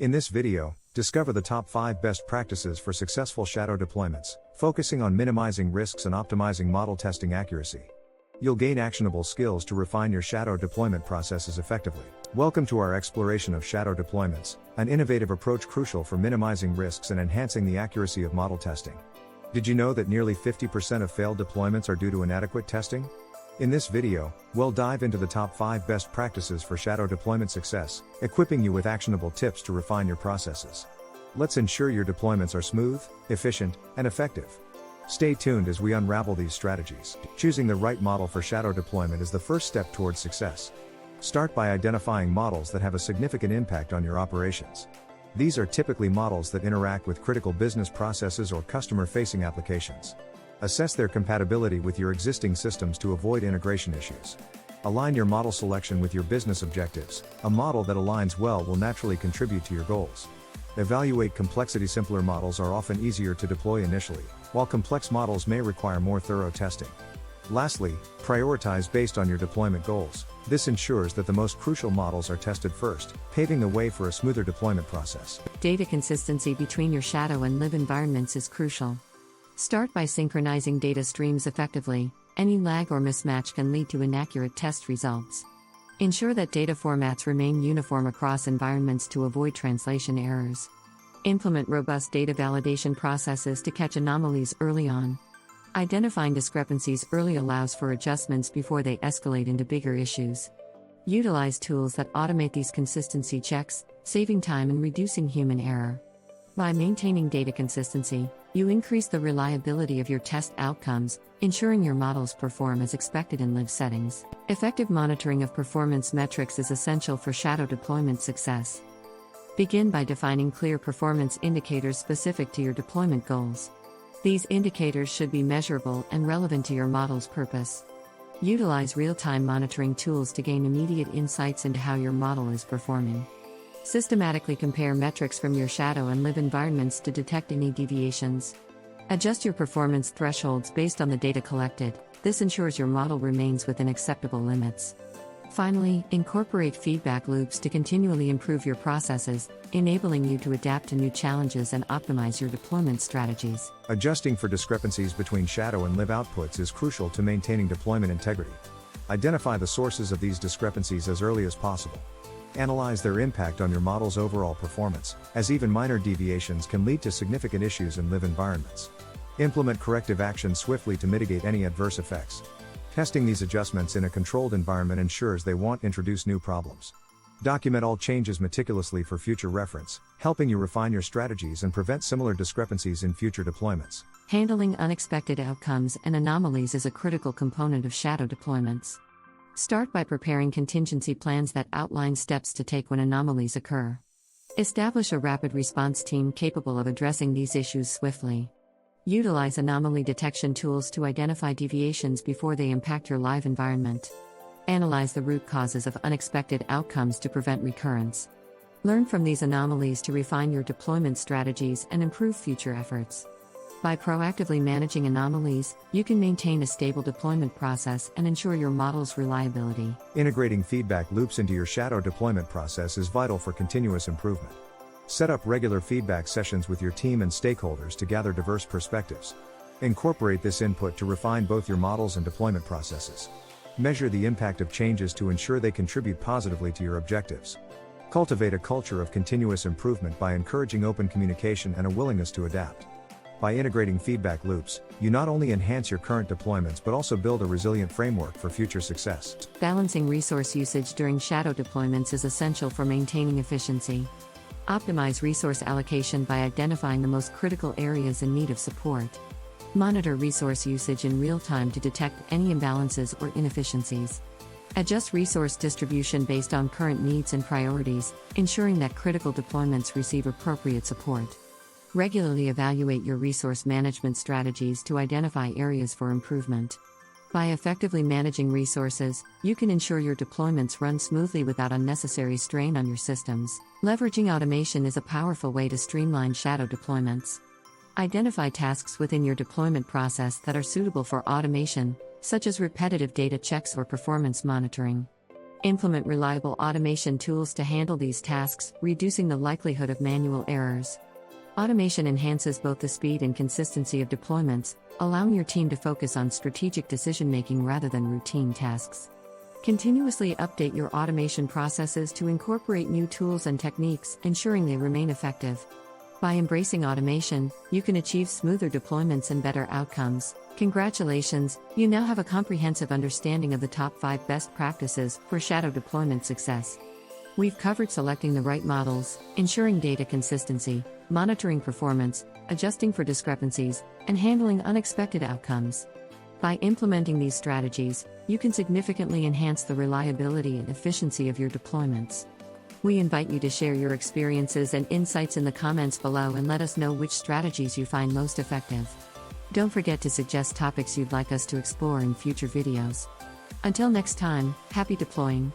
In this video, discover the top 5 best practices for successful shadow deployments, focusing on minimizing risks and optimizing model testing accuracy. You'll gain actionable skills to refine your shadow deployment processes effectively. Welcome to our exploration of shadow deployments, an innovative approach crucial for minimizing risks and enhancing the accuracy of model testing. Did you know that nearly 50% of failed deployments are due to inadequate testing? In this video, we'll dive into the top 5 best practices for shadow deployment success, equipping you with actionable tips to refine your processes. Let's ensure your deployments are smooth, efficient, and effective. Stay tuned as we unravel these strategies. Choosing the right model for shadow deployment is the first step towards success. Start by identifying models that have a significant impact on your operations. These are typically models that interact with critical business processes or customer-facing applications. Assess their compatibility with your existing systems to avoid integration issues. Align your model selection with your business objectives. A model that aligns well will naturally contribute to your goals. Evaluate complexity. Simpler models are often easier to deploy initially, while complex models may require more thorough testing. Lastly, prioritize based on your deployment goals. This ensures that the most crucial models are tested first, paving the way for a smoother deployment process. Data consistency between your shadow and live environments is crucial. Start by synchronizing data streams effectively. Any lag or mismatch can lead to inaccurate test results. Ensure that data formats remain uniform across environments to avoid translation errors. Implement robust data validation processes to catch anomalies early on. Identifying discrepancies early allows for adjustments before they escalate into bigger issues. Utilize tools that automate these consistency checks, saving time and reducing human error. By maintaining data consistency, you increase the reliability of your test outcomes, ensuring your models perform as expected in live settings. Effective monitoring of performance metrics is essential for shadow deployment success. Begin by defining clear performance indicators specific to your deployment goals. These indicators should be measurable and relevant to your model's purpose. Utilize real-time monitoring tools to gain immediate insights into how your model is performing. Systematically compare metrics from your shadow and live environments to detect any deviations. Adjust your performance thresholds based on the data collected. This ensures your model remains within acceptable limits. Finally, incorporate feedback loops to continually improve your processes, enabling you to adapt to new challenges and optimize your deployment strategies. Adjusting for discrepancies between shadow and live outputs is crucial to maintaining deployment integrity. Identify the sources of these discrepancies as early as possible. Analyze their impact on your model's overall performance, as even minor deviations can lead to significant issues in live environments. Implement corrective actions swiftly to mitigate any adverse effects. Testing these adjustments in a controlled environment ensures they won't introduce new problems. Document all changes meticulously for future reference, helping you refine your strategies and prevent similar discrepancies in future deployments. Handling unexpected outcomes and anomalies is a critical component of shadow deployments. Start by preparing contingency plans that outline steps to take when anomalies occur. Establish a rapid response team capable of addressing these issues swiftly. Utilize anomaly detection tools to identify deviations before they impact your live environment. Analyze the root causes of unexpected outcomes to prevent recurrence. Learn from these anomalies to refine your deployment strategies and improve future efforts. By proactively managing anomalies, you can maintain a stable deployment process and ensure your model's reliability. Integrating feedback loops into your shadow deployment process is vital for continuous improvement. Set up regular feedback sessions with your team and stakeholders to gather diverse perspectives. Incorporate this input to refine both your models and deployment processes. Measure the impact of changes to ensure they contribute positively to your objectives. Cultivate a culture of continuous improvement by encouraging open communication and a willingness to adapt. By integrating feedback loops, you not only enhance your current deployments but also build a resilient framework for future success. Balancing resource usage during shadow deployments is essential for maintaining efficiency. Optimize resource allocation by identifying the most critical areas in need of support. Monitor resource usage in real time to detect any imbalances or inefficiencies. Adjust resource distribution based on current needs and priorities, ensuring that critical deployments receive appropriate support. Regularly evaluate your resource management strategies to identify areas for improvement. By effectively managing resources, you can ensure your deployments run smoothly without unnecessary strain on your systems. Leveraging automation is a powerful way to streamline shadow deployments. Identify tasks within your deployment process that are suitable for automation, such as repetitive data checks or performance monitoring. Implement reliable automation tools to handle these tasks, reducing the likelihood of manual errors. Automation enhances both the speed and consistency of deployments, allowing your team to focus on strategic decision-making rather than routine tasks. Continuously update your automation processes to incorporate new tools and techniques, ensuring they remain effective. By embracing automation, you can achieve smoother deployments and better outcomes. Congratulations, you now have a comprehensive understanding of the top 5 best practices for shadow deployment success. We've covered selecting the right models, ensuring data consistency, monitoring performance, adjusting for discrepancies, and handling unexpected outcomes. By implementing these strategies, you can significantly enhance the reliability and efficiency of your deployments. We invite you to share your experiences and insights in the comments below and let us know which strategies you find most effective. Don't forget to suggest topics you'd like us to explore in future videos. Until next time, happy deploying.